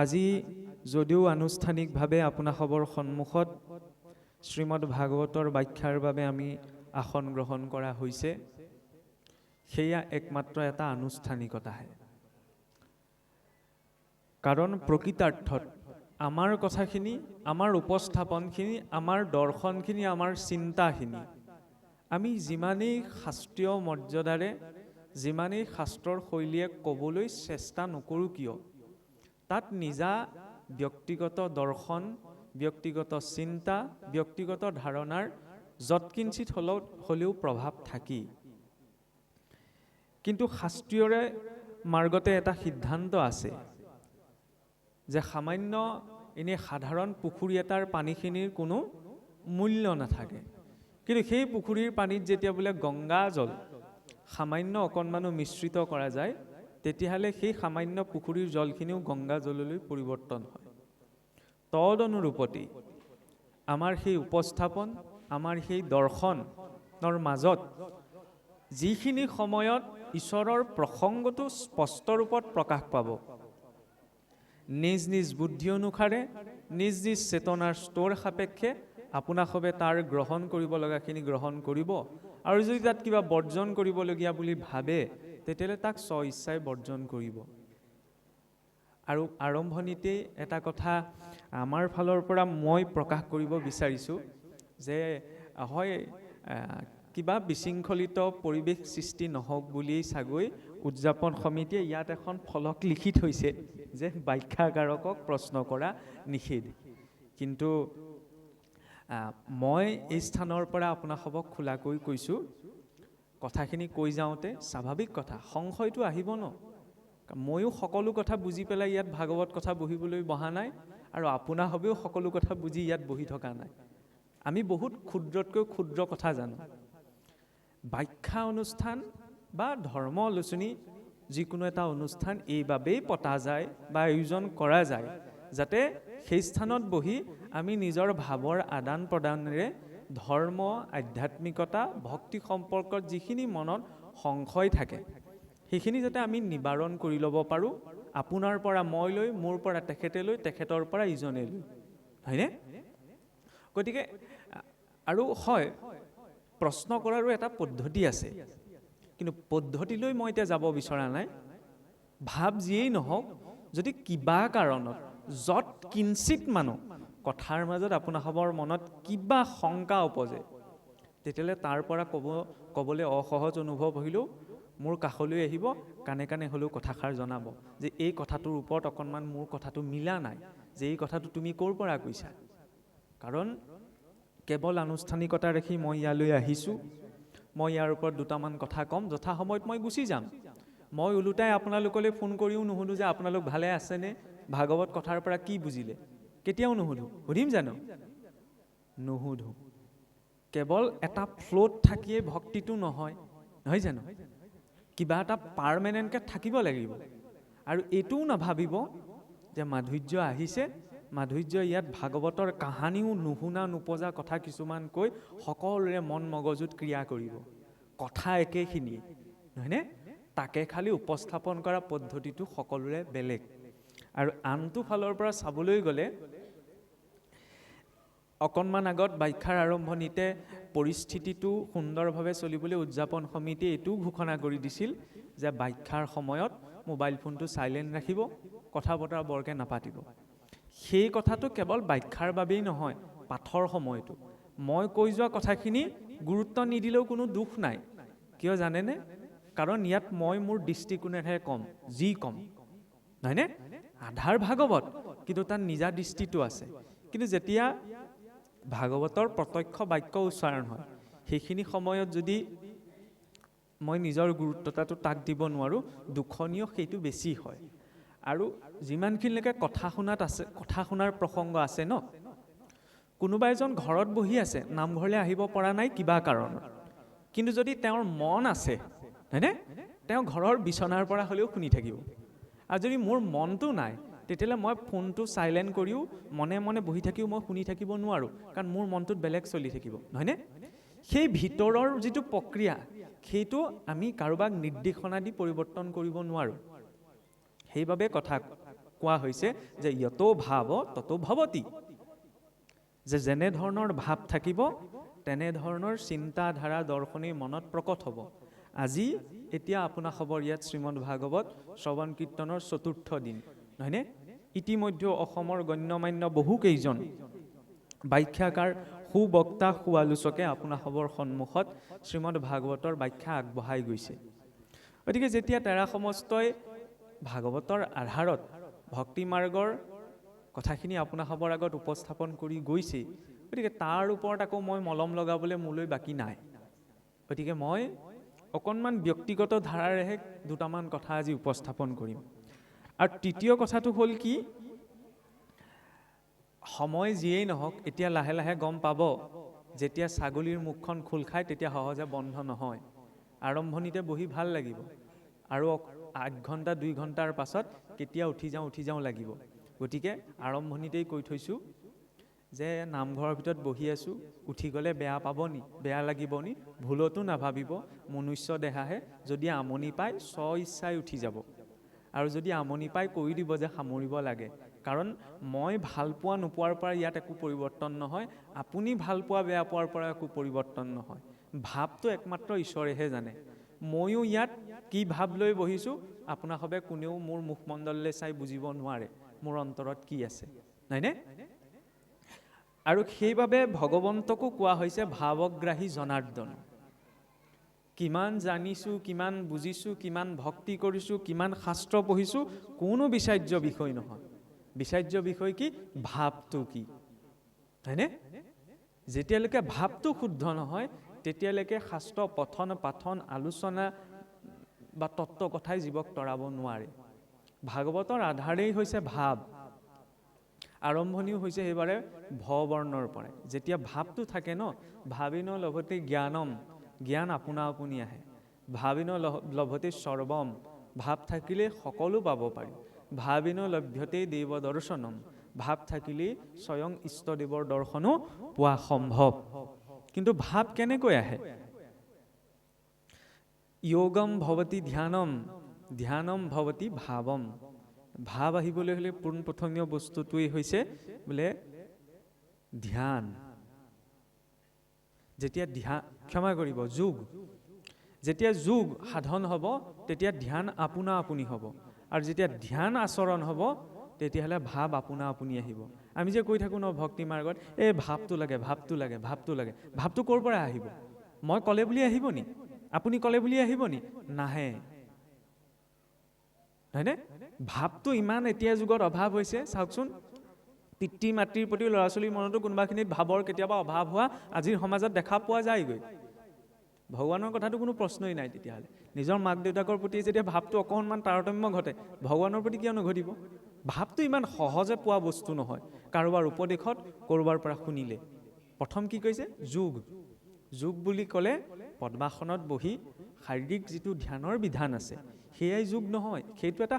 আজি যদিও আনুষ্ঠানিকভাৱে আপোনাসৱৰ সন্মুখত শ্ৰীমদ ভাগৱতৰ ব্যাখ্যাৰ বাবে আমি আসন গ্ৰহণ কৰা হৈছে, সেয়া একমাত্ৰ এটা আনুষ্ঠানিকতাহে। কাৰণ প্ৰকৃতাৰ্থত আমাৰ কথাখিনি, আমাৰ উপস্থাপনখিনি, আমাৰ দৰ্শনখিনি, আমাৰ চিন্তাখিনি আমি যিমানেই শাস্ত্ৰীয় মৰ্যাদাৰে, যিমানেই শাস্ত্ৰৰ শৈলীয়ে ক'বলৈ চেষ্টা নকৰোঁ কিয়, তাত নিজা ব্যক্তিগত দৰ্শন, ব্যক্তিগত চিন্তা, ব্যক্তিগত ধাৰণাৰ যৎকিঞ্চিত হ'লেও প্ৰভাৱ থাকি। কিন্তু শাস্ত্ৰীয়ৰে মাৰ্গতে এটা সিদ্ধান্ত আছে যে সামান্য এনে সাধাৰণ পুখুৰী এটাৰ পানীখিনিৰ কোনো মূল্য নাথাকে, কিন্তু সেই পুখুৰীৰ পানীত যেতিয়া বোলে গংগা জল সামান্য অকণমানো মিশ্ৰিত কৰা যায়, তেতিয়াহ'লে সেই সামান্য পুখুৰীৰ জলখিনিও গংগা জললৈ পৰিৱৰ্তন হয়। তদনুৰূপতি আমাৰ সেই উপস্থাপন, আমাৰ সেই দৰ্শনৰ মাজত যিখিনি সময়ত ঈশ্বৰৰ প্ৰসংগটো স্পষ্ট ৰূপত প্ৰকাশ পাব, নিজ নিজ বুদ্ধি অনুসাৰে, নিজ নিজ চেতনাৰ স্তৰ সাপেক্ষে আপোনাসৱে তাৰ গ্ৰহণ কৰিব লগাখিনি গ্ৰহণ কৰিব, আৰু যদি তাত কিবা বৰ্জন কৰিবলগীয়া বুলি ভাবে তেতিয়াহ'লে তাক স্ব ইচ্ছাই বৰ্জন কৰিব। আৰু আৰম্ভণিতেই এটা কথা আমাৰ ফালৰ পৰা মই প্ৰকাশ কৰিব বিচাৰিছোঁ যে হয়, কিবা বিশৃংখলিত পৰিৱেশ সৃষ্টি নহওক বুলিয়েই চাগৈ উদযাপন সমিতিয়ে ইয়াত এখন ফলক লিখি থৈছে যে ব্যাখ্যাকাৰকক প্ৰশ্ন কৰা নিষেধ। কিন্তু মই এই স্থানৰ পৰা আপোনাসৱক খোলাকৈ কৈছোঁ, কথাখিনি কৈ যাওঁতে স্বাভাৱিক কথা, সংশয়টো আহিব ন। ময়ো সকলো কথা বুজি পেলাই ইয়াত ভাগৱত কথা বহিবলৈ বহা নাই, আৰু আপোনাসৱেও সকলো কথা বুজি ইয়াত বহি থকা নাই। আমি বহুত ক্ষুদ্ৰতকৈ ক্ষুদ্ৰ কথা জানো। ব্যাখ্যা অনুষ্ঠান বা ধৰ্ম আলোচনী যিকোনো এটা অনুষ্ঠান এইবাবেই পতা যায় বা আয়োজন কৰা যায় যাতে সেই স্থানত বহি আমি নিজৰ ভাৱৰ আদান প্ৰদানেৰে ধৰ্ম, আধ্যাত্মিকতা, ভক্তি সম্পৰ্কত যিখিনি মনত সংশয় থাকে সেইখিনি যাতে আমি নিবাৰণ কৰি ল'ব পাৰোঁ, আপোনাৰ পৰা মই লৈ, মোৰ পৰা তেখেতে লৈ, তেখেতৰ পৰা ইজনে লৈ, হয়নে? গতিকে আৰু হয়, প্ৰশ্ন কৰাৰো এটা পদ্ধতি আছে, কিন্তু পদ্ধতিলৈ মই এতিয়া যাব বিচৰা নাই। ভাৱ যিয়েই নহওক, যদি কিবা কাৰণত যৎ কিঞ্চিত মানুহ কথাৰ মাজত আপোনাসৱৰ মনত কিবা শংকা উপজে, তেতিয়াহ'লে তাৰ পৰা ক'বলৈ অসহজ অনুভৱ হ'লেও মোৰ কাষলৈ আহিব, কাণে কাণে হ'লেও কথাষাৰ জনাব যে এই কথাটোৰ ওপৰত অকণমান মোৰ কথাটো মিলা নাই, যে এই কথাটো তুমি ক'ৰ পৰা কৈছা। কাৰণ কেৱল আনুষ্ঠানিকতা ৰাখি মই ইয়ালৈ আহিছোঁ, মই ইয়াৰ ওপৰত দুটামান কথা ক'ম, যথা সময়ত মই গুচি যাম। মই ওলোটাই আপোনালোকলৈ ফোন কৰিও নুসুধো যে আপোনালোক ভালে আছেনে, ভাগৱত কথাৰ পৰা কি বুজিলে, কেতিয়াও নুসুধো। সুধিম জানো? নুসুধো। কেৱল এটা ফ্ল'ত থাকিয়ে ভক্তিটো নহয়, নহয় জানো? কিবা এটা পাৰ্মানেণ্টকৈ থাকিব লাগিব। আৰু এইটোও নাভাবিব যে মাধুৰ্য আহিছে, মাধুৰ্য ইয়াত ভাগৱতৰ কাহানিও নুশুনা নোপজা কথা কিছুমান কৈ সকলোৰে মন মগজুত ক্ৰিয়া কৰিব। কথা একেখিনিয়ে, নহয়নে? তাকে খালি উপস্থাপন কৰা পদ্ধতিটো সকলোৰে বেলেগ। আৰু আনটো ফালৰ পৰা চাবলৈ গ'লে, অকণমান আগত ব্যাখ্যাৰ আৰম্ভণিতে পৰিস্থিতিটো সুন্দৰভাৱে চলিবলৈ উদযাপন সমিতিয়ে এইটোও ঘোষণা কৰি দিছিল যে ব্যাখ্যাৰ সময়ত মোবাইল ফোনটো চাইলেণ্ট ৰাখিব, কথা বতৰা বৰকৈ নাপাতিব। সেই কথাটো কেৱল ব্যাখ্যাৰ বাবেই নহয়, পাঠৰ সময়তো মই কৈ যোৱা কথাখিনি গুৰুত্ব নিদিলেও কোনো দুখ নাই। কিয় জানেনে? কাৰণ ইয়াত মই মোৰ দৃষ্টিকোণেৰে ক'ম, যি ক'ম, নহয়নে? আধাৰ ভাগৱত, কিন্তু তাত নিজা দৃষ্টিটো আছে। কিন্তু যেতিয়া ভাগৱতৰ প্ৰত্যক্ষ বাক্য উচ্চাৰণ হয়, সেইখিনি সময়ত যদি মই নিজৰ গুৰুত্বতাটো তাক দিব নোৱাৰোঁ, দুখনীয় সেইটো বেছি হয়। আৰু যিমানখিনিলৈকে কথা শুনাত আছে, কথা শুনাৰ প্ৰসংগ আছে ন, কোনোবা এজন ঘৰত বহি আছে, নামঘৰলৈ আহিব পৰা নাই কিবা কাৰণত, কিন্তু যদি তেওঁৰ মন আছে, হয়নে, তেওঁ ঘৰৰ বিচনাৰ পৰা হ'লেও শুনি থাকিব। আৰু যদি মোৰ মনটো নাই, তেতিয়াহ'লে মই ফোনটো চাইলেণ্ট কৰিও মনে মনে বহি থাকিও মই শুনি থাকিব নোৱাৰোঁ, কাৰণ মোৰ মনটোত বেলেগ চলি থাকিব, নহয়নে? সেই ভিতৰৰ যিটো প্ৰক্ৰিয়া, সেইটো আমি কাৰোবাক নিৰ্দেশনা দি পৰিৱৰ্তন কৰিব নোৱাৰোঁ। সেইবাবে কথা কোৱা হৈছে যে য়তো ভাৱ ততো ভৱতি, যে যেনে ধৰণৰ ভাৱ থাকিব তেনেধৰণৰ চিন্তাধাৰা দৰ্শনী মনত প্ৰকট হ'ব। আজি এতিয়া আপোনাৰ খবৰ ইয়াত শ্ৰীমদ ভাগৱত শ্ৰৱণ কীৰ্তনৰ ৪ৰ্থ দিন, নহয়নে? ইতিমধ্যে অসমৰ গণ্যমান্য বহুকেইজন ব্যাখ্যাকাৰ, সুবক্তা, সুআলোচকে আপোনাৰ খবৰ সন্মুখত শ্ৰীমদ ভাগৱতৰ ব্যাখ্যা আগবঢ়াই গৈছে। গতিকে যেতিয়া তেৰা সমস্তই ভাগৱতৰ আধাৰত ভক্তি মাৰ্গৰ কথাখিনি আপোনাৰ খবৰ আগত উপস্থাপন কৰি গৈছে, গতিকে তাৰ ওপৰত আকৌ মই মলম লগাবলৈ মোলৈ বাকী নাই। গতিকে মই অকণমান ব্যক্তিগত ধাৰাৰেহে দুটামান কথা আজি উপস্থাপন কৰিম। আৰু তৃতীয় কথাটো হ'ল কি, সময় যিয়েই নহওক, এতিয়া লাহে লাহে গম পাব, যেতিয়া ছাগলীৰ মুখখন খোল খায় তেতিয়া সহজে বন্ধ নহয়। আৰম্ভণিতে বহি ভাল লাগিব, আৰু ৮ ঘণ্টা ২ ঘণ্টাৰ পাছত কেতিয়া উঠি যাওঁ লাগিব। গতিকে আৰম্ভণিতেই কৈ থৈছোঁ যে নামঘৰৰ ভিতৰত বহি আছোঁ, উঠি গ'লে বেয়া পাব নি, বেয়া লাগিব নি, ভুলতো নাভাবিব, মনুষ্য দেহাহে। যদি আমনি পায় স্ব ইচ্ছাই উঠি যাব, আৰু যদি আমনি পায় কৈ দিব যে সামৰিব লাগে। কাৰণ মই ভাল পোৱা নোপোৱাৰ পৰা ইয়াত একো পৰিৱৰ্তন নহয়, আপুনি ভাল পোৱা বেয়া পোৱাৰ পৰা একো পৰিৱৰ্তন নহয়। ভাৱটো একমাত্ৰ ঈশ্বৰেহে জানে। ময়ো ইয়াত কি ভাৱ লৈ বহিছোঁ আপোনাৰ সবে কোনেও মোৰ মুখমণ্ডললৈ চাই বুজিব নোৱাৰে মোৰ অন্তৰত কি আছে, নাইনে? আৰু সেইবাবে ভগৱন্তকো কোৱা হৈছে ভাৱগ্ৰাহী জনাৰ্দন। কিমান জানিছোঁ, কিমান বুজিছোঁ, কিমান ভক্তি কৰিছোঁ, কিমান শাস্ত্ৰ পঢ়িছোঁ, কোনো বিচাৰ্য বিষয় নহয়। বিচাৰ্য বিষয় কি? ভাৱটো কি, হয়নে? যেতিয়ালৈকে ভাৱটো শুদ্ধ নহয় তেতিয়ালৈকে শাস্ত্ৰ পঠন পাঠন আলোচনা বা তত্ত্ব কথাই জীৱক তৰাব নোৱাৰে। ভাগৱতৰ আধাৰেই হৈছে ভাৱ। আৰম্ভণিও হৈছে সেইবাৰে ভবৰ্ণৰ পৰাই। যেতিয়া ভাৱটো থাকে ন, ভাবিন লভতে জ্ঞানম, জ্ঞান আপোনা আপুনি আহে। ভাবিন লভতে সৰ্বম, ভাৱ থাকিলে সকলো পাব পাৰি। ভাবিন লভ্যতে দেৱ দৰ্শনম, ভাৱ থাকিলে স্বয়ং ইষ্টদেৱৰ দৰ্শনো পোৱা সম্ভৱ। কিন্তু ভাৱ কেনেকৈ আহে? যোগম ভৱতি ধ্যানম, ধ্যানম ভৱতি ভাৱম। ভাৱ আহিবলৈ হ'লে পোনপ্ৰথমীয় বস্তুটোৱেই হৈছে বোলে ধ্যান। যেতিয়া ধ্যান, ক্ষমা কৰিব, যোগ। যেতিয়া যোগ সাধন হ'ব তেতিয়া ধ্যান আপোনা আপুনি হ'ব, আৰু যেতিয়া ধ্যান আচৰণ হ'ব তেতিয়াহ'লে ভাৱ আপোনা আপুনি আহিব। আমি যে কৈ থাকোঁ ন ভক্তি মাৰ্গত, এই ভাৱটো লাগে, ভাৱটো লাগে, ভাৱটো লাগে। ভাৱটো ক'ৰ পৰা আহিব? মই ক'লে বুলি আহিব নি? আপুনি ক'লে বুলি আহিব নি? নাহে, হয়নে? ভাৱটো ইমান এতিয়া যুগত অভাৱ হৈছে, চাওকচোন। পিতৃ মাতৃৰ প্ৰতি ল'ৰা ছোৱালীৰ মনতো কোনোবাখিনিত ভাৱৰ কেতিয়াবা অভাৱ হোৱা আজিৰ সমাজত দেখা পোৱা যায়গৈ। ভগৱানৰ কথাটো কোনো প্ৰশ্নই নাই তেতিয়াহ'লে। নিজৰ মাক দেউতাকৰ প্ৰতি যেতিয়া ভাৱটো অকণমান তাৰতম্য ঘটে, ভগৱানৰ প্ৰতি কিয় নঘটিব? ভাৱটো ইমান সহজে পোৱা বস্তু নহয়। কাৰোবাৰ উপদেশত, ক'ৰবাৰ পৰা শুনিলে। প্ৰথম কি কৈছে? যোগ। যোগ বুলি ক'লে পদ্মাসনত বহি শাৰীৰিক যিটো ধ্যানৰ বিধান আছে সেয়াই যোগ নহয়। সেইটো এটা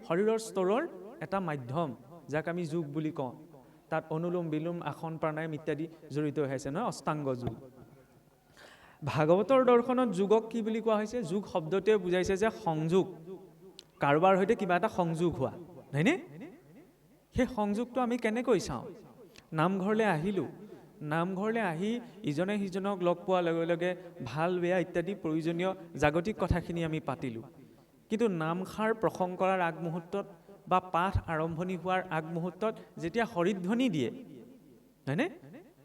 শৰীৰৰ স্তৰৰ এটা মাধ্যম, যাক আমি যোগ বুলি কওঁ। তাত অনুলোম বিলোম আসন প্ৰাণায়াম ইত্যাদি জড়িত হৈ আছে নহয়, অষ্টাংগ যোগ। ভাগৱতৰ দৰ্শনত যোগক কি বুলি কোৱা হৈছে? যোগ শব্দটোৱে বুজাইছে যে সংযোগ, কাৰোবাৰ সৈতে কিবা এটা সংযোগ হোৱা, হয়নে? সেই সংযোগটো আমি কেনেকৈ চাওঁ? নামঘৰলৈ আহিলোঁ, নামঘৰলৈ আহি ইজনে সিজনক লগ পোৱাৰ লগে লগে ভাল বেয়া ইত্যাদি প্ৰয়োজনীয় জাগতিক কথাখিনি আমি পাতিলোঁ। কিন্তু নামষাৰ প্ৰসংগ কৰাৰ আগমুহূৰ্তত বা পাঠ আৰম্ভণি হোৱাৰ আগমুহূৰ্তত যেতিয়া হৰিধ্বনি দিয়ে, হয়নে,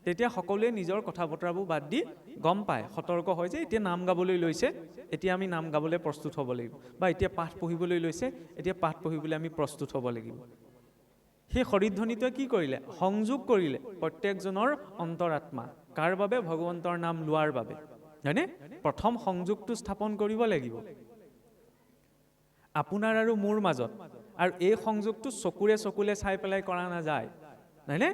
তেতিয়া সকলোৱে নিজৰ কথা বতৰাবোৰ বাদ দি গম পায়, সতৰ্ক হয় যে এতিয়া নাম গাবলৈ লৈছে, এতিয়া আমি নাম গাবলৈ প্ৰস্তুত হ'ব লাগিব, বা এতিয়া পাঠ পঢ়িবলৈ লৈছে, এতিয়া পাঠ পঢ়িবলৈ আমি প্ৰস্তুত হ'ব লাগিব। সেই হৰিধ্বনিটোৱে কি কৰিলে? সংযোগ কৰিলে প্ৰত্যেকজনৰ অন্তৰাত্মা। কাৰ বাবে? ভগৱন্তৰ নাম লোৱাৰ বাবে, হয়নে? প্ৰথম সংযোগটো স্থাপন কৰিব লাগিব আপোনাৰ আৰু মোৰ মাজত। আৰু এই সংযোগটো চকুৰে চাই পেলাই কৰা নাযায়, হয়নে?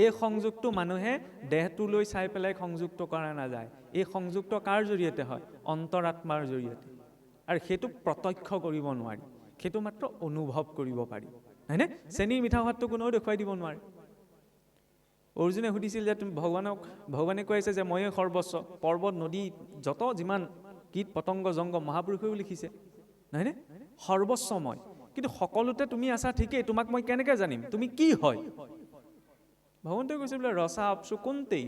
এই সংযোগটো মানুহে দেহটো লৈ চাই পেলাই সংযুক্ত কৰা নাযায়। এই সংযুক্ত কাৰ জৰিয়তে হয়? অন্তৰাত্মাৰ জৰিয়তে। আৰু সেইটো প্ৰত্যক্ষ কৰিব নোৱাৰি, সেইটো মাত্ৰ অনুভৱ কৰিব পাৰি, হয়নে? চেনীৰ মিঠা সোৱাদটো কোনেও দেখুৱাই দিব নোৱাৰে। অৰ্জুনে সুধিছিল যে তুমি ভগৱানে কৈ আছে যে ময়ে সৰ্বস্ব, পৰ্বত নদী যিমান কীট পতংগ জংগ মহাপুৰুষেও লিখিছে, হয়নে? সৰ্বস্বময়। কিন্তু সকলোতে তুমি আছা ঠিকেই, তোমাক মই কেনেকৈ জানিম তুমি কি হয়? ভগৱন্তই কৈছে বোলে ৰসা আপচু কোনতেই,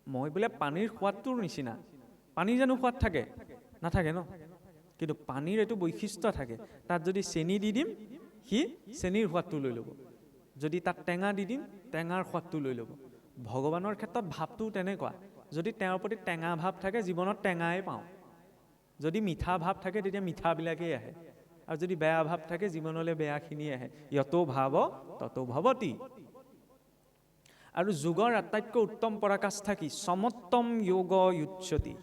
মই বোলে পানীৰ সোৱাদটোৰ নিচিনা। পানী জানো সোৱাদ থাকে? নাথাকে ন। কিন্তু পানীৰ এইটো বৈশিষ্ট্য থাকে, তাত যদি চেনি দি দিম সি চেনিৰ সোৱাদটো লৈ ল'ব, যদি তাত টেঙা দি দিম টেঙাৰ সোৱাদটো লৈ ল'ব। ভগৱানৰ ক্ষেত্ৰত ভাৱটো তেনেকুৱা, যদি তেওঁৰ প্ৰতি টেঙা ভাৱ থাকে জীৱনত টেঙাই পাওঁ, যদি মিঠা ভাৱ থাকে তেতিয়া মিঠাবিলাকেই আহে, আৰু যদি বেয়া ভাৱ থাকে জীৱনলৈ বেয়াখিনি আহে। যত ভাৱ তত ভৱতি। আৰু যোগৰ আটাইতকৈ উত্তম পৰাকাষ্ঠা কি? সমত্তম যোগ উচ্যতি,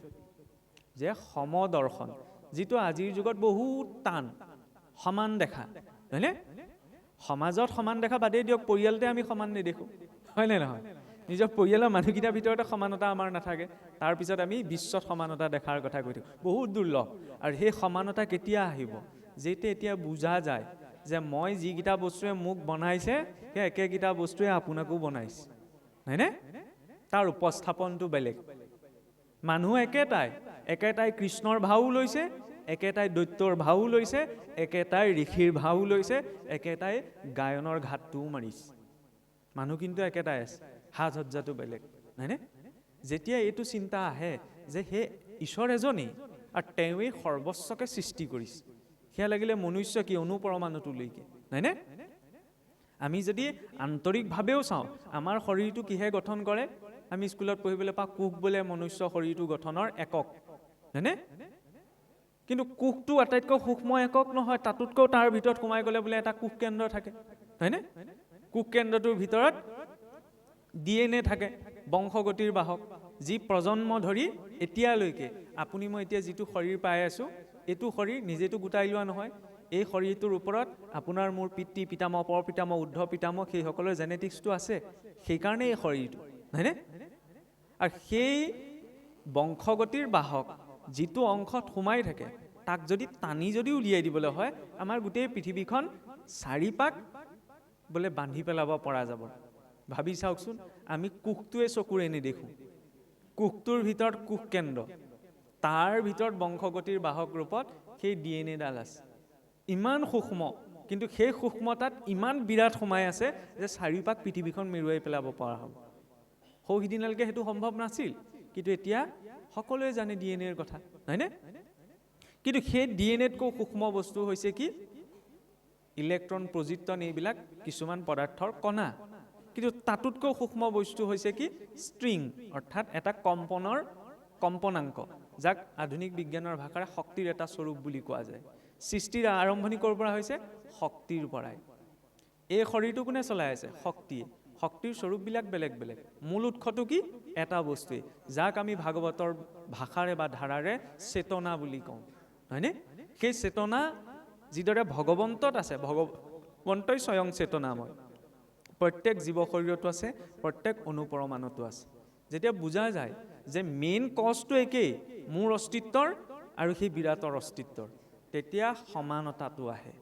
যে সমদৰ্শন, যিটো আজিৰ যুগত বহুত টান। সমান দেখা, হয়নে? সমাজত সমান দেখা বাদেই দিয়ক, পৰিয়ালতে আমি সমান নেদেখোঁ, হয়নে নহয়? নিজৰ পৰিয়ালৰ মানুহকেইটাৰ ভিতৰতে সমানতা আমাৰ নাথাকে, তাৰপিছত আমি বিশ্বত সমানতা দেখাৰ কথা কৈ থাকোঁ, বহুত দুৰ্লভ। আৰু সেই সমানতা কেতিয়া আহিব? যেতিয়া এতিয়া বুজা যায় যে মই যিকেইটা বস্তুৱে মোক বনাইছে সেই একেকেইটা বস্তুৱে আপোনাকো বনাইছে, হয়নে? তাৰ উপস্থাপনটো বেলেগ। মানুহ একেটাই কৃষ্ণৰ ভাও লৈছে, একেটাই দৈত্যৰ ভাও লৈছে, একেটাই ঋষিৰ ভাও লৈছে, একেটাই গায়নৰ ঘাটটোও মাৰিছে। মানুহ কিন্তু একেটাই আছে, সাজ সজ্জাটো বেলেগ, হয়নে? যেতিয়া এইটো চিন্তা আহে যে সেই ঈশ্বৰ এজনেই আৰু তেওঁৱেই সৰ্বস্বকে সৃষ্টি কৰিছে, সেয়া লাগিলে মনুষ্য কি অনুপৰমাণুটোলৈকে, হয়নে? আমি যদি আন্তৰিকভাৱেও চাওঁ আমাৰ শৰীৰটো কিহে গঠন কৰে? আমি স্কুলত পঢ়িবলৈ পাওঁ কোষ বোলে মনুষ্য শৰীৰটো গঠনৰ একক, হয়নে? কিন্তু কোষটো আটাইতকৈ সূক্ষ্ম একক নহয়, তাতোতকৈ তাৰ ভিতৰত সোমাই গ'লে বোলে এটা কোষ কেন্দ্ৰ থাকে, হয়নে? কোষ কেন্দ্ৰটোৰ ভিতৰত DNA থাকে, বংশগতিৰ বাহক, যি প্ৰজন্ম ধৰি এতিয়ালৈকে আপুনি মই এতিয়া যিটো শৰীৰ পাই আছোঁ, এইটো শৰীৰ নিজেতো গোটাই লোৱা নহয়। এই শৰীৰটোৰ ওপৰত আপোনাৰ মোৰ পিতৃ পিতামহ পৰ পিতামহ উৰ্ধ পিতামহ সেইসকলৰ জেনেটিক্সটো আছে, সেইকাৰণে এই শৰীৰটো, হয়নে? আৰু সেই বংশগতিৰ বাহক যিটো অংশত সোমাই থাকে, তাক যদি টানি যদি উলিয়াই দিবলৈ হয়, আমাৰ গোটেই পৃথিৱীখন 4 পাক বোলে বান্ধি পেলাব পৰা যাব। ভাবি চাওকচোন, আমি কোষটোৱে চকুৰে নেদেখোঁ, কোষটোৰ ভিতৰত কোষ কেন্দ্ৰ, তাৰ ভিতৰত বংশগতিৰ বাহক ৰূপত সেই DNA ডাল আছে, ইমান সূক্ষ্ম, কিন্তু সেই সূক্ষ্মতাত ইমান বিৰাট সোমাই আছে যে 4 পাক পৃথিৱীখন মেৰুৱাই পেলাব পৰা হ'ব। সৌদিনালৈকে সেইটো সম্ভৱ নাছিল, কিন্তু এতিয়া সকলোৱে জানে DNAৰ কথা, হয়নে? কিন্তু সেই DNAতকৈ সূক্ষ্ম বস্তু হৈছে কি? ইলেক্ট্ৰন, প্ৰজিট্ৰন, এইবিলাক কিছুমান পদাৰ্থৰ কণা। কিন্তু তাতোতকৈ সূক্ষ্ম বস্তু হৈছে কি? ষ্ট্ৰিং, অৰ্থাৎ এটা কম্পনাংক, যাক আধুনিক বিজ্ঞানৰ ভাষাৰে শক্তিৰ এটা স্বৰূপ বুলি কোৱা যায়। সৃষ্টিৰ আৰম্ভণি ক'ৰ পৰা হৈছে? শক্তিৰ পৰাই। এই শৰীৰটো কোনে চলাই আছে? শক্তিয়ে। শক্তিৰ স্বৰূপবিলাক বেলেগ বেলেগ, মূল উৎসটো কি? এটা বস্তুৱেই, যাক আমি ভাগৱতৰ ভাষাৰে বা ধাৰাৰে চেতনা বুলি কওঁ, হয়নে? সেই চেতনা যিদৰে ভগৱন্তত আছে, ভগৱন্তই স্বয়ং চেতনাময়, প্ৰত্যেক জীৱ শৰীৰতো আছে, প্ৰত্যেক অনুপৰমাণুতো আছে। যেতিয়া বুজা যায় যে মেইন কজটো একেই, মোৰ অস্তিত্বৰ আৰু সেই বিৰাটৰ অস্তিত্বৰ, তেতিয়া সমানতাটো আহে।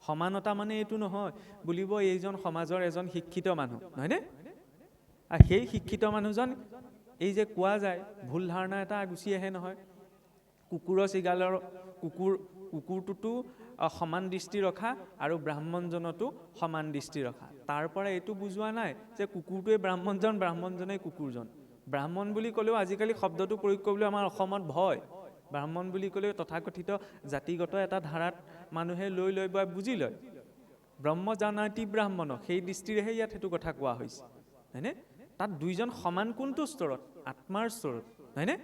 সমানতা মানে এইটো নহয় বুলিব এইজন সমাজৰ এজন শিক্ষিত মানুহ, নহয়নে? আৰু সেই শিক্ষিত মানুহজন, এই যে কোৱা যায়, ভুল ধাৰণা এটা গুচি আহে নহয়, কুকুৰৰ চিগালৰ কুকুৰটোতো সমান দৃষ্টি ৰখা আৰু ব্ৰাহ্মণজনতো সমান দৃষ্টি ৰখা। তাৰ পৰা এইটো বুজোৱা নাই যে কুকুৰটোৱে ব্ৰাহ্মণজন, ব্ৰাহ্মণজনে কুকুৰজন। ব্ৰাহ্মণ বুলি ক'লেও আজিকালি শব্দটো প্ৰয়োগ কৰিবলৈ আমাৰ অসমত ভয়। ব্ৰাহ্মণ বুলি ক'লেও তথাকথিত জাতিগত এটা ধাৰাত মানুহে লৈ বা বুজি লয়। ব্ৰহ্ম জানাতি ব্ৰাহ্মণ, সেই দৃষ্টিৰেহে ইয়াত সেইটো কথা কোৱা হৈছে, হয়নে? তাত দুইজন সমান কোনটো স্তৰত? আত্মাৰ স্তৰত, হয়নে?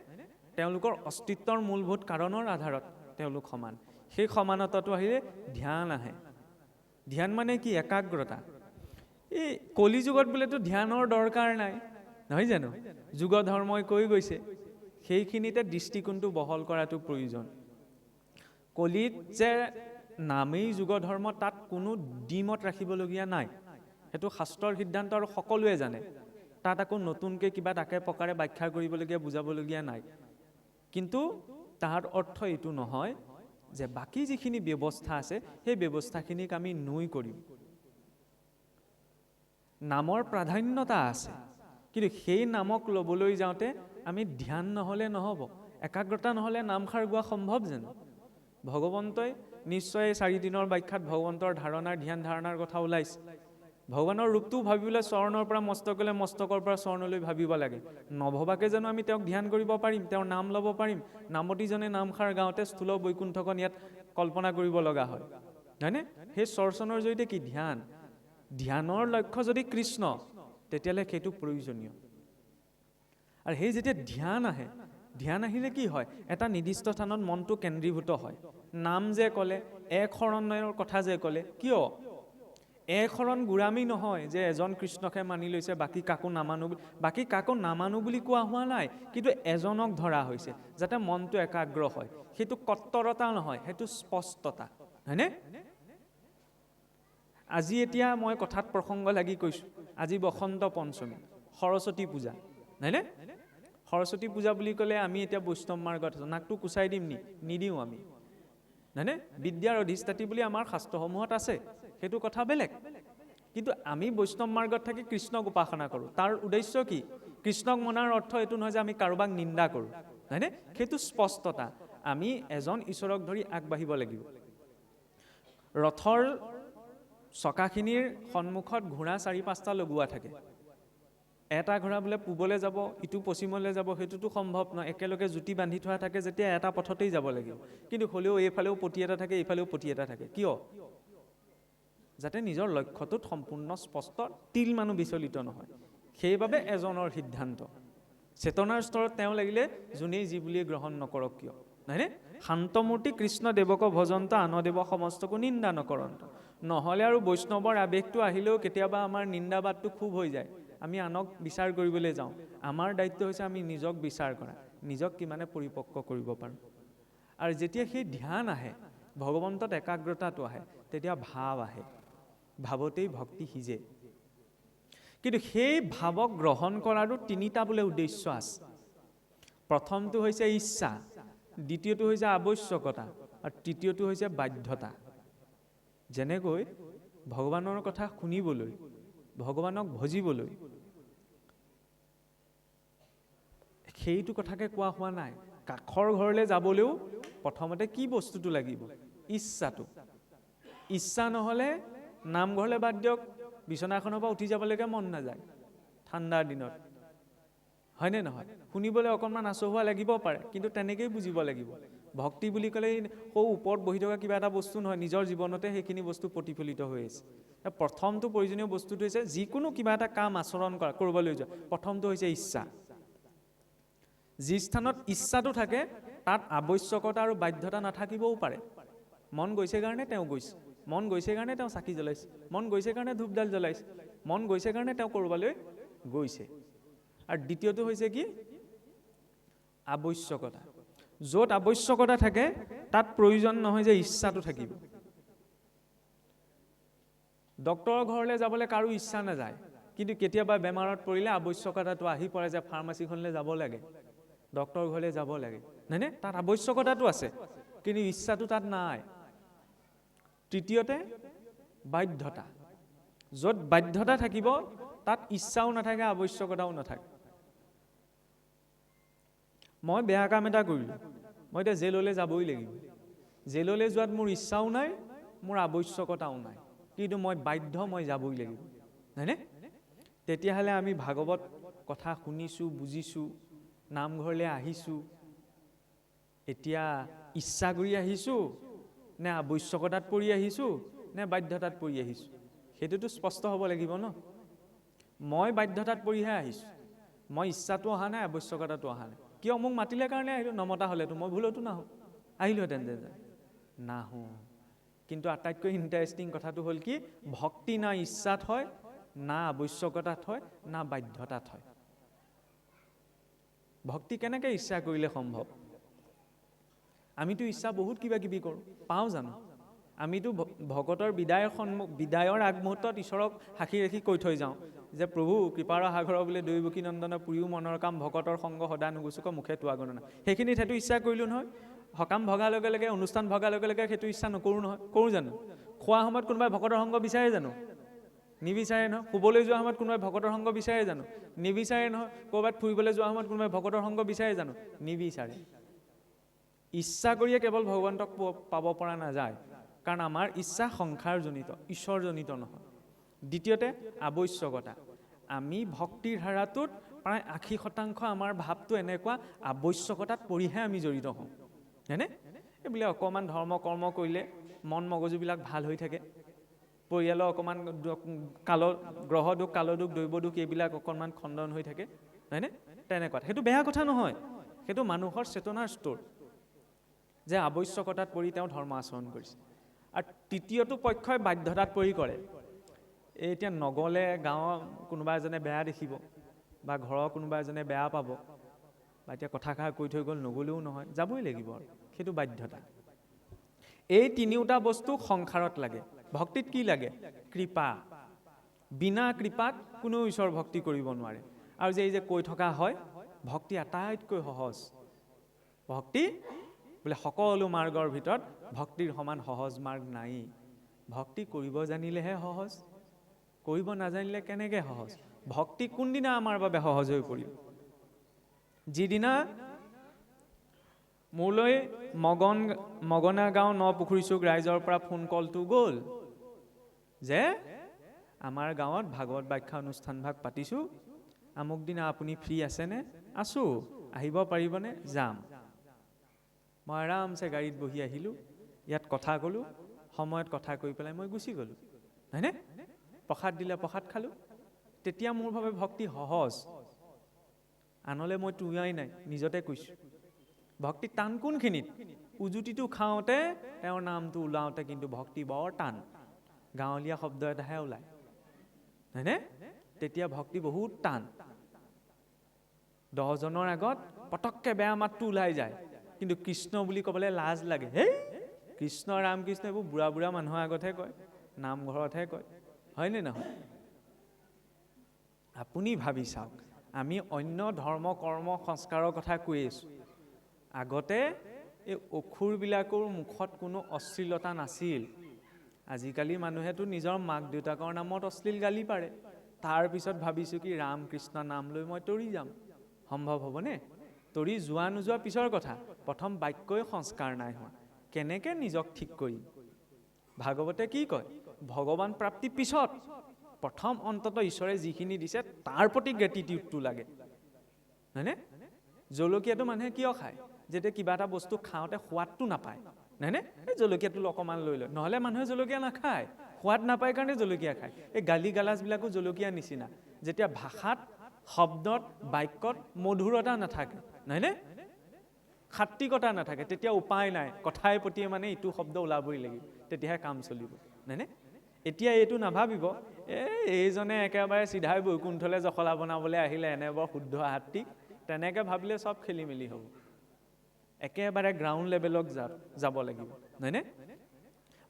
তেওঁলোকৰ অস্তিত্বৰ মূলভূত কাৰণৰ আধাৰত তেওঁলোক সমান। সেই সমানতাটো আহিলে ধ্যান আহে। ধ্যান মানে কি? একাগ্ৰতা। এই কলি যুগত বোলেতো ধ্যানৰ দৰকাৰ নাই, নহয় জানো? যুগ ধৰ্মই কৈ গৈছে, সেইখিনিতে দৃষ্টিকোণটো বহল কৰাটো প্ৰয়োজন। কলিত যে নামেই যুগ ধৰ্ম, তাত কোনো দ্বিমত ৰাখিবলগীয়া নাই, সেইটো শাস্ত্ৰৰ সিদ্ধান্ত আৰু সকলোৱে জানে। তাত আকৌ নতুনকৈ কিবা তাকে প্ৰকাৰে ব্যাখ্যা কৰিবলগীয়া, বুজাবলগীয়া নাই। কিন্তু তাৰ অৰ্থ এইটো নহয় যে বাকী যিখিনি ব্যৱস্থা আছে সেই ব্যৱস্থাখিনিক আমি নুই কৰিম। নামৰ প্ৰাধান্যতা আছে, কিন্তু সেই নামক ল'বলৈ যাওঁতে আমি ধ্যান নহ'লে নহ'ব, একাগ্ৰতা নহ'লে নামষাৰ গোৱা সম্ভৱ জানো? ভগৱন্তই নিশ্চয় 4 দিনৰ ব্যাখ্যাত ভগৱন্তৰ ধাৰণাৰ ধ্যান ধাৰণাৰ কথা ওলাইছে। ভগৱানৰ ৰূপটো ভাবিবলৈ চৰণৰ পৰা মস্তকলৈ, মস্তকৰ পৰা চৰণলৈ ভাবিব লাগে। নভবাকে জানো আমি তেওঁক ধ্যান কৰিব পাৰিম, তেওঁৰ নাম ল'ব পাৰিম? নামতিজনে নামষাৰ গাঁৱতে স্থূল বৈকুণ্ঠখন ইয়াত কল্পনা কৰিব লগা হয়, হয়নে? সেই চৰ্চনৰ জৰিয়তে কি ধ্যান? ধ্যানৰ লক্ষ্য যদি কৃষ্ণ, তেতিয়াহ'লে সেইটো প্ৰয়োজনীয়। আৰু সেই যেতিয়া ধ্যান আহে, ধ্যান আহিলে কি হয়? এটা নিৰ্দিষ্ট স্থানত মনটো কেন্দ্ৰীভূত হয়। নাম যে ক'লে, এক শৰণৰ কথা যে ক'লে, কিয়? এক শৰণ গোড়ামী নহয় যে এজন কৃষ্ণকে মানি লৈছে, বাকী কাকো নামানো বুলি কোৱা হোৱা নাই, কিন্তু এজনক ধৰা হৈছে যাতে মনটো একাগ্ৰ হয়। সেইটো কত্তৰতা নহয়, সেইটো স্পষ্টতা, হয়নে? আজি এতিয়া মই কথাত প্ৰসংগ লাগি কৈছোঁ, আজি বসন্ত পঞ্চমী, সৰস্বতী পূজা, হয়নে? সৰস্বতী পূজা বুলি ক'লে আমি এতিয়া বৈষ্ণৱ মাৰ্গত নাকটো কুচাই দিম নি? নিদিওঁ আমি, হয়নে? বিদ্যাৰ অধিষ্ঠাত্ৰী বুলি আমাৰ শাস্ত্ৰসমূহত আছে, সেইটো কথা বেলেগ। কিন্তু আমি বৈষ্ণৱ মাৰ্গত থাকি কৃষ্ণক উপাসনা কৰোঁ। তাৰ উদ্দেশ্য কি? কৃষ্ণক মনাৰ অৰ্থ এইটো নহয় যে আমি কাৰোবাক নিন্দা কৰোঁ, হয়নে? সেইটো স্পষ্টতা। আমি এজন ঈশ্বৰক ধৰি আগবাঢ়িব লাগিব। ৰথৰ চকাখিনিৰ সন্মুখত ঘোঁৰা 4-5টা লগোৱা থাকে। এটা ঘোঁৰা বোলে পূবলৈ যাব, ইটো পশ্চিমলৈ যাব, সেইটোতো সম্ভৱ নহয়। একেলগে জুতি বান্ধি থোৱা থাকে যেতিয়া এটা পথতেই যাব লাগিব। কিন্তু হ'লেও এইফালেও পতি এটা থাকে, এইফালেও পতি এটা থাকে। কিয়? যাতে নিজৰ লক্ষ্যটোত সম্পূৰ্ণ স্পষ্ট, তিল মানুহ বিচলিত নহয়। সেইবাবে এজনৰ সিদ্ধান্ত। চেতনাৰ স্তৰত তেওঁ লাগিলে যোনেই যি বুলিয়ে গ্ৰহণ নকৰক কিয়, নহয়নে? শান্তমূৰ্তি কৃষ্ণ দেৱক ভজন্ত, আন দেৱ সমস্তকো নিন্দা নকৰন্ত। নহ'লে আৰু বৈষ্ণৱৰ আৱেগটো আহিলেও কেতিয়াবা আমাৰ নিন্দাবাদটো খুব হৈ যায়। আমি আনক বিচাৰ কৰিবলৈ যাওঁ। আমাৰ দায়িত্ব হৈছে আমি নিজক বিচাৰ কৰা, নিজক কিমানে পৰিপক্ক কৰিব পাৰোঁ। আৰু যেতিয়া সেই ধ্যান আহে, ভগৱন্তত একাগ্ৰতাটো আহে, তেতিয়া ভাৱ আহে। ভাৱতেই ভক্তি সিজে। কিন্তু সেই ভাৱক গ্ৰহণ কৰাৰো 3টা বোলে উদ্দেশ্য আছে। প্ৰথমটো হৈছে ইচ্ছা, দ্বিতীয়টো হৈছে আৱশ্যকতা, আৰু তৃতীয়টো হৈছে বাধ্যতা। যেনেকৈ ভগৱানৰ কথা শুনিবলৈ, ভগৱানক ভজিবলৈ, সেইটো কথাকে কোৱা হোৱা নাই। কাষৰ ঘৰলৈ যাবলৈও প্ৰথমতে কি বস্তুটো লাগিব? ইচ্ছাটো। ইচ্ছা নহ'লে নামঘৰলৈ বাদ দিয়ক, বিচনাখনৰ পৰা উঠি যাবলৈকে মন নাযায় ঠাণ্ডাৰ দিনত, হয়নে নহয়? শুনিবলৈ অকণমান আচহুৱা লাগিব পাৰে, কিন্তু তেনেকেই বুজিব লাগিব। ভক্তি বুলি ক'লে সৌ ওপৰত বহি থকা কিবা এটা বস্তু নহয়, নিজৰ জীৱনতে সেইখিনি বস্তু প্ৰতিফলিত হৈ আছে। প্ৰথমটো প্ৰয়োজনীয় বস্তুটো হৈছে যিকোনো কিবা এটা কাম আচৰণ কৰা, কৰিবলৈ যোৱা, প্ৰথমটো হৈছে ইচ্ছা। যি স্থানত ইচ্ছাটো থাকে তাত আৱশ্যকতা আৰু বাধ্যতা নাথাকিবও পাৰে। মন গৈছে কাৰণে তেওঁ গৈছে, মন গৈছে কাৰণে তেওঁ চাকি জ্বলাইছে, মন গৈছে কাৰণে ধূপডাল জ্বলাইছে, মন গৈছে কাৰণে তেওঁ ক'ৰবালৈ গৈছে। আৰু দ্বিতীয়টো হৈছে কি? আৱশ্যকতা। য'ত আৱশ্যকতা থাকে তাত প্ৰয়োজন নহয় যে ইচ্ছাটো থাকিব। ডক্তৰৰ ঘৰলৈ যাবলৈ কাৰো ইচ্ছা নাযায়, কিন্তু কেতিয়াবা বেমাৰত পৰিলে আৱশ্যকতাটো আহি পৰে যে ফাৰ্মাচীখনলৈ যাব লাগে, ডক্তৰৰ ঘৰলৈ যাব লাগে, হয়নে? তাত আৱশ্যকতাটো আছে, কিন্তু ইচ্ছাটো তাত নাই। তৃতীয়তে বাধ্যতা। য'ত বাধ্যতা থাকিব তাত ইচ্ছাও নাথাকে, আৱশ্যকতাও নাথাকে। মই বেয়া কাম এটা কৰিলোঁ, মই এতিয়া জেললৈ যাবই লাগিব। জেললৈ যোৱাত মোৰ ইচ্ছাও নাই, মোৰ আৱশ্যকতাও নাই, কিন্তু মই বাধ্য, মই যাবই লাগিব, হয়নে? তেতিয়াহ'লে আমি ভাগৱত কথা শুনিছোঁ, বুজিছোঁ, নামঘৰলৈ আহিছোঁ, এতিয়া ইচ্ছা কৰি আহিছোঁ নে আৱশ্যকতাত পৰি আহিছোঁ নে বাধ্যতাত পৰি আহিছোঁ? সেইটোতো স্পষ্ট হ'ব লাগিব ন। মই বাধ্যতাত পৰিহে আহিছোঁ, মই ইচ্ছাটো অহা নাই, আৱশ্যকতাটো অহা নাই। কিয়? মোক মাতিলে কাৰণে আহিলোঁ, নমতা হ'লেতো মই ভুলতো নাহোঁ, আহিলোহেঁতেন যে নাহোঁ। কিন্তু আটাইতকৈ ইণ্টাৰেষ্টিং কথাটো হ'ল কি? ভক্তি না ইচ্ছাত হয়, না আৱশ্যকতাত হয়, না বাধ্যতাত হয়। ভক্তি কেনেকৈ ইচ্ছা কৰিলে সম্ভৱ? আমিতো ইচ্ছা বহুত কিবা কিবি কৰোঁ, পাওঁ জানো? আমিতো ভকতৰ বিদায়ৰ আগমুহূৰ্তত ঈশ্বৰক সাক্ষী ৰাখি কৈ থৈ যাওঁ যে প্ৰভু কৃপাৰ সাগৰ বোলে দৈৱকী নন্দন পুৰিও মনৰ কাম, ভকতৰ সংগ সদা নুগুচুক মুখে তোৱা গণনা। সেইখিনিত সেইটো ইচ্ছা কৰিলোঁ নহয়। সকাম ভগাৰ লগে লগে, অনুষ্ঠান ভগাৰ লগে লগে সেইটো ইচ্ছা নকৰোঁ নহয়, কৰোঁ জানো? খোৱা সময়ত কোনোবাই ভকতৰ সংগ বিচাৰে জানো? নিবিচাৰে নহয়। শুবলৈ যোৱা সময়ত কোনোবাই ভকতৰ সংগ বিচাৰে জানো? নিবিচাৰে নহয়। ক'ৰবাত ফুৰিবলৈ যোৱা সময়ত কোনোবাই ভকতৰ সংগ বিচাৰে জানো? নিবিচাৰে। ইচ্ছা কৰিয়ে কেৱল ভগৱন্তক পাব পৰা নাযায়, কাৰণ আমাৰ ইচ্ছা সংসাৰজনিত, ঈশ্বৰজনিত নহয়। দ্বিতীয়তে আৱশ্যকতা। আমি ভক্তিৰ ধাৰাটোত প্ৰায় 80% আমাৰ ভাৱটো এনেকুৱা আৱশ্যকতাত পৰিহে আমি জড়িত হওঁ, হয়নে? এইবিলাক অকণমান ধৰ্ম কৰ্ম কৰিলে মন মগজুবিলাক ভাল হৈ থাকে, পৰিয়ালৰ অকণমান গ্ৰহ দুখ, কাল দুখ, দৈৱ দুখ এইবিলাক অকণমান খণ্ডন হৈ থাকে, হয়নে? তেনেকুৱা সেইটো বেয়া কথা নহয়, সেইটো মানুহৰ চেতনাৰ স্তৰ যে আৱশ্যকতাত পৰি তেওঁ ধৰ্ম আচৰণ কৰিছে। আৰু তৃতীয়টো পক্ষই বাধ্যতাত পৰি কৰে। এতিয়া নগ'লে গাঁৱৰ কোনোবা এজনে বেয়া দেখিব বা ঘৰৰ কোনোবা এজনে বেয়া পাব, বা এতিয়া কথাষাৰ কৈ থৈ গ'ল নগ'লেও নহয়, যাবই লাগিব আৰু সেইটো বাধ্যতা। এই তিনিওটা বস্তু সংসাৰত লাগে। ভক্তিত কি লাগে? কৃপা। বিনা কৃপাত কোনো ঈশ্বৰ ভক্তি কৰিব নোৱাৰে। আৰু যে এই যে কৈ থকা হয় ভক্তি আটাইতকৈ সহজ, ভক্তি বোলে সকলো মাৰ্গৰ ভিতৰত ভক্তিৰ সমান সহজ মাৰ্গ নাই। ভক্তি কৰিব জানিলেহে সহজ, কৰিব নাজানিলে কেনেকৈ সহজ? ভক্তি কোনদিনা আমাৰ বাবে সহজ হৈ পৰিল? যিদিনা মোলৈ মগনা গাঁও নপুখুৰী চুক ৰাইজৰ পৰা ফোন কলটো গ'ল যে আমাৰ গাঁৱত ভাগৱত ব্যাখ্যা অনুষ্ঠানভাগ পাতিছোঁ, আমুক দিনা আপুনি ফ্ৰী আছেনে? আছোঁ, আহিব পাৰিবনে? যাম। মই আৰামছে গাড়ীত বহি আহিলোঁ, ইয়াত কথা ক'লোঁ, সময়ত কথা কৈ পেলাই মই গুচি গ'লোঁ, হয়নে? প্ৰসাদ দিলে প্ৰসাদ খালোঁ। তেতিয়া মোৰ বাবে ভক্তি সহজ। আনলৈ মই তোঁৱাই নাই, নিজতে কৈছোঁ। ভক্তি টান কোনখিনিত? উজুতিটো খাওঁতে, তেওঁৰ নামটো ওলাওঁতে কিন্তু ভক্তি বৰ টান, গাঁৱলীয়া শব্দ এটাহে ওলায়, হয়নে? তেতিয়া ভক্তি বহুত টান। 10 জনৰ আগত পটককৈ বেয়া মাতটো ওলাই যায়, কিন্তু কৃষ্ণ বুলি ক'বলৈ লাজ লাগে। হেই কৃষ্ণ ৰামকৃষ্ণ এইবোৰ বুঢ়া বুঢ়া মানুহৰ আগতহে কয়, নামঘৰতহে কয়, হয়নে নহয়? আপুনি ভাবি চাওক, আমি অন্য ধৰ্ম কৰ্ম সংস্কাৰৰ কথা কৈ আছোঁ। আগতে এই অসুৰবিলাকৰ মুখত কোনো অশ্লীলতা নাছিল। আজিকালি মানুহেতো নিজৰ মাক দেউতাকৰ নামত অশ্লীল গালি পাৰে। তাৰপিছত ভাবিছোঁ কি ৰাম কৃষ্ণ নাম লৈ মই তৰি যাম। সম্ভৱ হ'বনে? তৰি যোৱা নোযোৱা পিছৰ কথা, প্ৰথম বাক্যই সংস্কাৰ নাই হোৱা, কেনেকৈ নিজক ঠিক কৰিম? ভাগৱতে কি কয়? ভগৱান প্ৰাপ্তি পিছত, প্ৰথম অন্তত ঈশ্বৰে যিখিনি দিছে তাৰ প্ৰতি গ্ৰেটিটিউডটো লাগে, হয়নে? জলকীয়াটো মানুহে কিয় খায়? যেতিয়া কিবা এটা বস্তু খাওঁতে সোৱাদটো নাপায়, হয়নে? এই জলকীয়াটো অকণমান লৈ লয়, নহ'লে মানুহে জলকীয়া নাখায়, সোৱাদ নাপায় কাৰণে জলকীয়া খায়। এই গালি গালাজবিলাকো জলকীয়া নিচিনা, যেতিয়া ভাষাত, শব্দত, বাক্যত মধুৰতা নাথাকে, নহয়নে? সাত্বিকতা নাথাকে, তেতিয়া উপায় নাই, কথাই পতিয়ে মানে ইটো শব্দ ওলাবই লাগিব, তেতিয়াহে কাম চলিব, নহয়নে? এতিয়া এইটো নাভাবিব এইজনে একেবাৰে চিধাই বৈকুণ্ঠলৈ জখলা বনাবলৈ আহিলে, এনে বৰ শুদ্ধ আত্মিক, তেনেকৈ ভাবিলে চব খেলি মেলি হ'ব। একেবাৰে গ্ৰাউণ্ড লেভেলত যাব লাগিব, নহয়নে?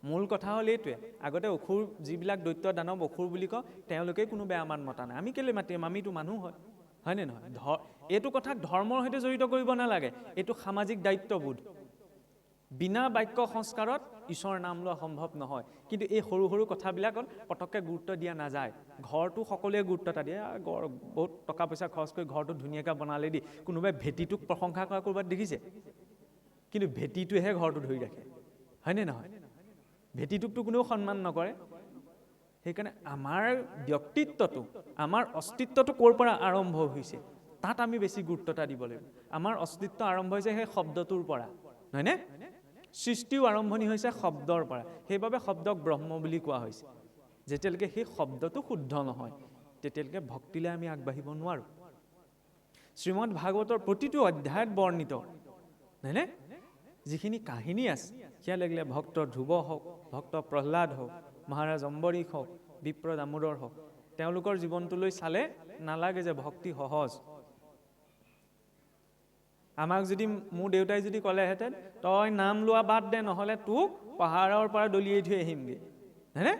মূল কথা হ'ল এইটোৱে, আগতে অসুৰ যিবিলাক দৈত্য দানৱ অসুৰ বুলি কওঁ, তেওঁলোকে কোনো বেয়া মান মতা নাই, আমি কেলৈ মাতিম? আমিতো মানুহ হয়নে নহয়? এইটো কথাক ধৰ্মৰ সৈতে জড়িত কৰিব নালাগে, এইটো সামাজিক দায়িত্ববোধ। বিনা বাক্য সংস্কাৰত ঈশ্বৰৰ নাম লোৱা সম্ভৱ নহয়। কিন্তু এই সৰু সৰু কথাবিলাকত পটককৈ গুৰুত্ব দিয়া নাযায়। ঘৰটো সকলোৱে গুৰুত্ব এটা দিয়ে, বহুত টকা পইচা খৰচ কৰি ঘৰটো ধুনীয়াকৈ বনালে দি কোনোবাই ভেটিটোক প্ৰশংসা কৰা ক'ৰবাত দেখিছে? কিন্তু ভেটিটোৱেহে ঘৰটো ধৰি ৰাখে, হয়নে নহয়? ভেটিটোকতো কোনেও সন্মান নকৰে। সেইকাৰণে আমাৰ ব্যক্তিত্বটো, আমাৰ অস্তিত্বটো ক'ৰ পৰা আৰম্ভ হৈছে তাত আমি বেছি গুৰুত্ব এটা দিব লাগিব। আমাৰ অস্তিত্ব আৰম্ভ হৈছে সেই শব্দটোৰ পৰা, হয়নে? সৃষ্টিও আৰম্ভণি হৈছে শব্দৰ পৰা, সেইবাবে শব্দক ব্ৰহ্ম বুলি কোৱা হৈছে। যেতিয়ালৈকে সেই শব্দটো শুদ্ধ নহয়, তেতিয়ালৈকে ভক্তিলৈ আমি আগবাঢ়িব নোৱাৰোঁ। শ্ৰীমদ ভাগৱতৰ প্ৰতিটো অধ্যায়ত বৰ্ণিত, হয়নে? যিখিনি কাহিনী আছে, সেয়া লাগিলে ভক্ত ধ্ৰুৱ হওক, ভক্ত প্ৰহ্লাদ হওক, মহাৰাজ অম্বৰীশ হওক, বিপ্ৰ দামোদৰ হওক, তেওঁলোকৰ জীৱনটোলৈ চালে নালাগে যে ভক্তি সহজ। আমাক যদি মোৰ দেউতাই যদি ক'লেহেঁতেন তই নাম লোৱা বাদ দে, নহ'লে তোক পাহাৰৰ পৰা দলিয়াই থৈ আহিমগৈ, হয়নে?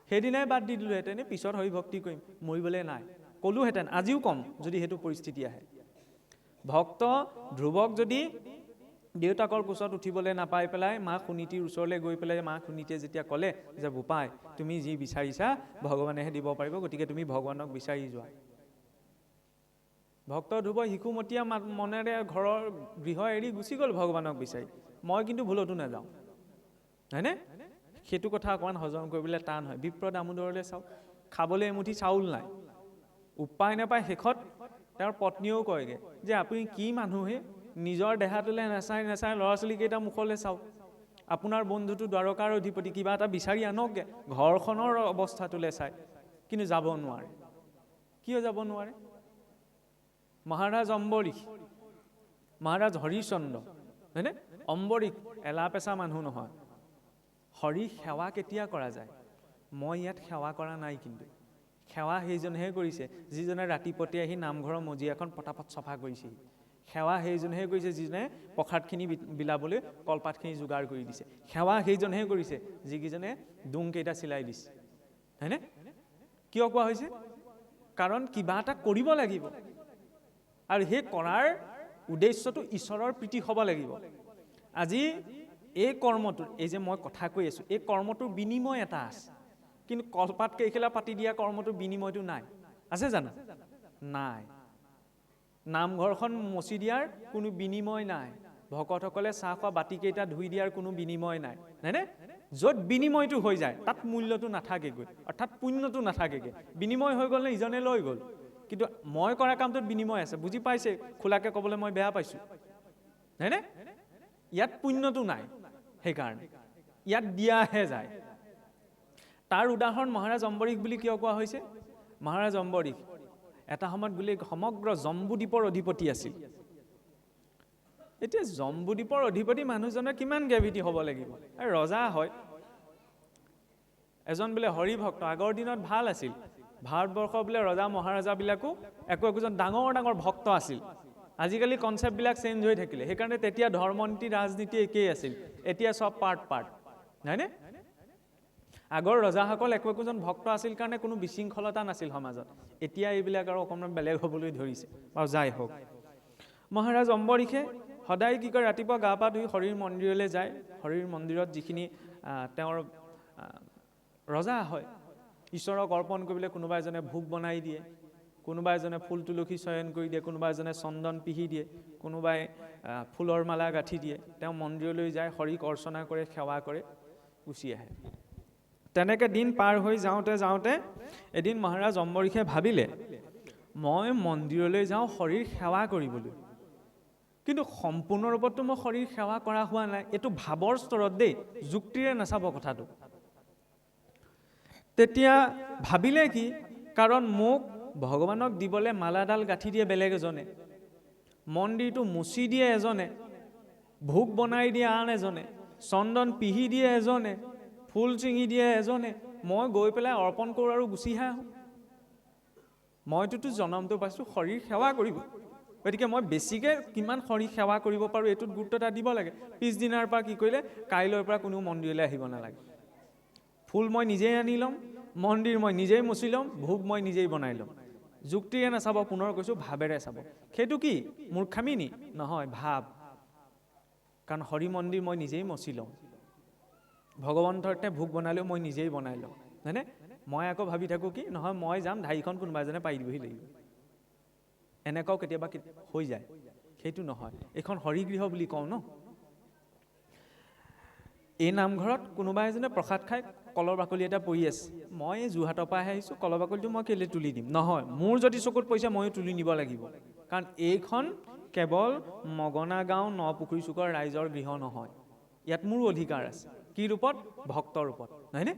সেইদিনাই বাদ দি দিলোহেঁতেন, পিছত হৰিভক্তি কৰিম, মৰিবলৈ নাই ক'লোহেঁতেন, আজিও ক'ম যদি সেইটো পৰিস্থিতি আহে। ভক্ত ধ্ৰুৱক যদি দেউতাকৰ কোচত উঠিবলৈ নাপাই পেলাই মা সুনীতিৰ ওচৰলৈ গৈ পেলাই মা সুনীতিয়ে যেতিয়া ক'লে যে বোপাই তুমি যি বিচাৰিছা ভগৱানেহে দিব পাৰিব, গতিকে তুমি ভগৱানক বিচাৰি যোৱা। ভক্ত ধ্ৰুৱ শিশুমতীয়া মনেৰে ঘৰৰ গৃহ এৰি গুচি গ'ল ভগৱানক বিচাৰি। মই কিন্তু ভুলতো নাযাওঁ, হয়নে? সেইটো কথা অকণমান হজম কৰিবলৈ টান হয়। বিপ্ৰ দামোদৰলৈ চাওক, খাবলৈ এমুঠি চাউল নাই, উপায় নাপায় শেষত তেওঁৰ পত্নীয়েও কয়গৈ যে আপুনি কি মানুহে, নিজৰ দেহাটোলৈ নাচাই ল'ৰা ছোৱালীকেইটা মুখলৈ চাওক, আপোনাৰ বন্ধুটো দ্বাৰকাৰ অধিপতি, কিবা এটা বিচাৰি আনকগৈ, ঘৰখনৰ অৱস্থাটোলৈ চাই, কিন্তু যাব নোৱাৰে। কিয় যাব নোৱাৰে? মহাৰাজ অম্বৰীশ, মহাৰাজ হৰিশ্চন্দ্ৰ, হয়নে? অম্বৰীশ এলা পেচা মানুহ নহয়। হৰি সেৱা কেতিয়া কৰা যায়? মই ইয়াত সেৱা কৰা নাই, কিন্তু সেৱা সেইজনেহে কৰিছে যিজনে ৰাতিপুৱাতে আহি নামঘৰৰ মজিয়াখন পটাপট চফা কৰিছেহি। সেৱা সেইজনেহে কৰিছে যিজনে প্ৰসাদখিনি বিলাবলৈ কলপাতখিনি যোগাৰ কৰি দিছে। সেৱা সেইজনেহে কৰিছে যিকেইজনে ডোংকেইটা চিলাই দিছে, হয়নে? কিয় কোৱা হৈছে? কাৰণ কিবা এটা কৰিব লাগিব, আৰু সেই কৰাৰ উদ্দেশ্যটো ঈশ্বৰৰ প্ৰীতি হ'ব লাগিব। আজি এই কৰ্মটোৰ, এই যে মই কথা কৈ আছোঁ, এই কৰ্মটোৰ বিনিময় এটা আছে, কিন্তু কলপাত কেইখিলা পাতি দিয়া কৰ্মটোৰ বিনিময়টো নাই। আছে জানো? নাই। নামঘৰখন মচি দিয়াৰ কোনো বিনিময় নাই, ভকতসকলে চাহ খোৱা বাতিকেইটা ধুই দিয়াৰ কোনো বিনিময় নাই, হয়নে? য'ত বিনিময়টো হৈ যায় তাত মূল্যটো নাথাকেগৈ, অৰ্থাৎ পুণ্যটো নাথাকেগৈ। বিনিময় হৈ গ'ল নে ইজনে লৈ গ'ল, কিন্তু মই কৰা কামটোত বিনিময় আছে। বুজি পাইছে? খোলাকে ক'বলৈ মই বেয়া পাইছোঁ, হয়নে? ইয়াত পুণ্যটো নাই, সেইকাৰণে ইয়াত দিয়াহে যায়। তাৰ উদাহৰণ মহাৰাজ অম্বৰীশ বুলি কিয় কোৱা হৈছে? মহাৰাজ অম্বৰীশ এটা সময়ত বোলে সমগ্ৰ জম্বুদ্বীপৰ অধিপতি আছিল। এতিয়া জম্বুদ্বীপৰ অধিপতি মানুহজনৰ কিমান গ্ৰেভিটি হ'ব লাগিব? ৰজা হয়, এজন বোলে হৰিভক্ত, আগৰ দিনত ভাল আছিল। ভাৰতবৰ্ষৰ বোলে ৰজা মহাৰজাবিলাকো একোজন ডাঙৰ ডাঙৰ ভক্ত আছিল। আজিকালি কনচেপ্টবিলাক চেঞ্জ হৈ থাকিলে, সেইকাৰণে তেতিয়া ধৰ্মনীতি ৰাজনীতি একেই আছিল, এতিয়া চব পাৰ্ট, হয়নে? আগৰ ৰজাসকল একোজন ভক্ত আছিল কাৰণে কোনো বিশৃংখলতা নাছিল সমাজত। এতিয়া এইবিলাক আৰু অকণমান বেলেগ হ'বলৈ ধৰিছে, বাৰু যাই হওক। মহাৰাজ অম্বৰীশে সদায় কি কয়, ৰাতিপুৱা গা পা ধুই হৰিৰ মন্দিৰলৈ যায়। হৰিৰ মন্দিৰত যিখিনি তেওঁৰ ৰজা হয়, ঈশ্বৰক অৰ্পণ কৰিবলৈ কোনোবা এজনে ভোগ বনাই দিয়ে, কোনোবা এজনে ফুল তুলসী চয়ন কৰি দিয়ে, কোনোবা এজনে চন্দন পিহি দিয়ে, কোনোবাই ফুলৰ মালা গাঁঠি দিয়ে। তেওঁ মন্দিৰলৈ যায়, হৰিক অৰ্চনা কৰে, সেৱা কৰে, গুচি আহে। তেনেকৈ দিন পাৰ হৈ যাওঁতে যাওঁতে এদিন মহাৰাজ অম্বৰীশে ভাবিলে, মই মন্দিৰলৈ যাওঁ হৰিৰ সেৱা কৰিবলৈ, কিন্তু সম্পূৰ্ণ ৰূপততো মই হৰিৰ সেৱা কৰা হোৱা নাই। এইটো ভাৱৰ স্তৰত দেই, যুক্তিৰে নাচাব কথাটো। তেতিয়া ভাবিলে কি, কাৰণ মোক ভগৱানক দিবলৈ মালাডাল গাঁঠি দিয়ে বেলেগ এজনে, মন্দিৰটো মুচি দিয়ে এজনে, ভোগ বনাই দিয়ে আন এজনে, চন্দন পিহি দিয়ে এজনে, ফুল চিঙি দিয়ে এজনে, মই গৈ পেলাই অৰ্পণ কৰোঁ আৰু গুচিহে আহোঁ। মইতোতো জনমটো পাইছোঁ হৰিৰ সেৱা কৰিব, গতিকে মই বেছিকৈ কিমান হৰিৰ সেৱা কৰিব পাৰোঁ এইটোত গুৰুত্ব এটা দিব লাগে। পিছদিনাৰ পৰা কি কৰিলে, কাইলৈৰ পৰা কোনো মন্দিৰলৈ আহিব নালাগে, ফুল মই নিজেই আনি ল'ম, মন্দিৰ মই নিজেই মুচি ল'ম, ভোগ মই নিজেই বনাই ল'ম। যুক্তিৰে নাচাব, পুনৰ কৈছোঁ ভাৱেৰে চাব। সেইটো কি মূৰ্খামি নি? নহয়, ভাৱ। কাৰণ হৰি মন্দিৰ মই নিজেই মচি লওঁ, ভগৱন্তৰ ভোগ বনালেও মই নিজেই বনাই লওঁ, হয়নে? মই আকৌ ভাবি থাকোঁ কি, নহয় মই যাম, ঢাৰিখন কোনোবা এজনে পাৰি দিবহি লাগিব, এনেকুৱাও কেতিয়াবা হৈ যায়। সেইটো নহয়, এইখন হৰিগৃহ বুলি কওঁ ন। এই নামঘৰত কোনোবা এজনে প্ৰসাদ খাই কলৰ বাকলি এটা পৰি আছে, মই যোৰহাটৰ পৰা আহিছোঁ, কলৰ বাকলিটো মই কেলৈ তুলি দিম? নহয়, মোৰ যদি চকুত পৰিছে ময়ো তুলি নিব লাগিব, কাৰণ এইখন কেৱল মগনা গাঁও নপুখুৰী চুকৰ ৰাইজৰ গৃহ নহয়, ইয়াত মোৰ অধিকাৰ আছে। কি ৰূপত? ভক্তৰ ৰূপত, নহয়নে?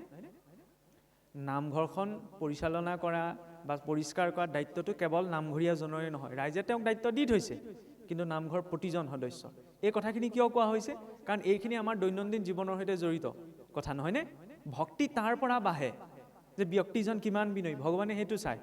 নামঘৰখন পৰিচালনা কৰা বা পৰিষ্কাৰ কৰাৰ দায়িত্বটো কেৱল নামঘৰীয়াজনৰে নহয়, ৰাইজে তেওঁক দায়িত্ব দি থৈছে, কিন্তু নামঘৰ প্ৰতিজন সদস্য। এই কথাখিনি কিয় কোৱা হৈছে? কাৰণ এইখিনি আমাৰ দৈনন্দিন জীৱনৰ সৈতে জড়িত কথা, নহয়নে? ভক্তি তাৰ পৰা বাঢ়ে যে ব্যক্তিজন কিমান বিনয়ী, ভগৱানে সেইটো চায়।